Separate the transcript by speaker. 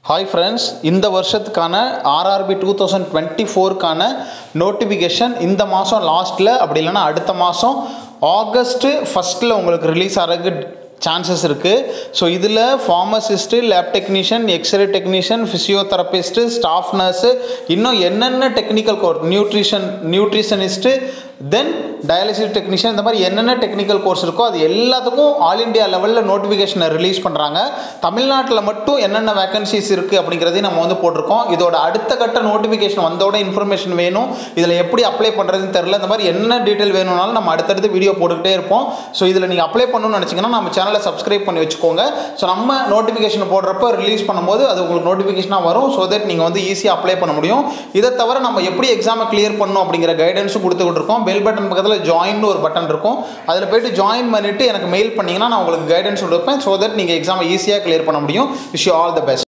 Speaker 1: Hi friends, இந்த வருஷத்துக்கான RRB 2024க்கான notification இந்த மாதம் லாஸ்ட்டில் அப்படி இல்லைனா அடுத்த மாதம் ஆகஸ்ட்டு ஃபஸ்ட்டில் உங்களுக்கு ரிலீஸ் ஆகிறதுக்கு சான்சஸ் இருக்குது. ஸோ இதில் pharmacist, lab technician, X ray technician, physiotherapist, staff nurse, இன்னும் என்னென்ன technical course, nutritionist, then dialysis technician, இந்த மாதிரி என்னென்ன டெக்னிக்கல் கோர்ஸ் இருக்கோ அது எல்லாத்துக்கும் ஆல் இண்டியா லெவலில் நோட்டிஃபிகேஷனை ரிலீஸ் பண்ணுறாங்க. தமிழ்நாட்டில் மட்டும் என்னென்ன வேகன்சிஸ் இருக்குது அப்படிங்கிறதையும் நம்ம போட்டிருக்கோம். இதோட அடுத்த கட்ட நோட்டிஃபிகேஷன் வந்தோட இன்ஃபர்மேஷன் வேணும், இதில் எப்படி அப்ளை பண்ணுறதுன்னு தெரில, இந்த மாதிரி என்ன டீட்டெயில் வேணும்னாலும் நம்ம அடுத்தடுத்து வீடியோ போட்டுக்கிட்டே இருப்போம். ஸோ இதில் நீங்கள் அப்ளை பண்ணணும்னு நினச்சிங்கன்னா நம்ம சேனலை சப்ஸ்கிரைப் பண்ணி வச்சுக்கோங்க. ஸோ நம்ம நோட்டிஃபிகேஷன் போடுறப்ப ரிலீஸ் பண்ணும்போது அது உங்களுக்கு நோட்டிஃபிகேஷனாக வரும். ஸோ தட் நீங்கள் ஈஸியாக அப்ளை பண்ண முடியும். இதை தவிர நம்ம எப்படி எக்ஸாமை கிளியர் பண்ணணும் அப்படிங்கிற கைடன்ஸும் கொடுத்துக்கிட்டு இருக்கோம். பெல் பட்டன் பக்கத்தில் ஜாயின் ஒரு பட்டன் இருக்கும், அதில் போய்ட்டு ஜாயின் பண்ணிவிட்டு எனக்கு மெயில் பண்ணிங்கன்னா நான் உங்களுக்கு கைடன்ஸ் கொடுப்பேன். ஸோ தட் நீங்கள் எக்ஸாமை ஈஸியாக கிளியர் பண்ண முடியும். Wish you all the best.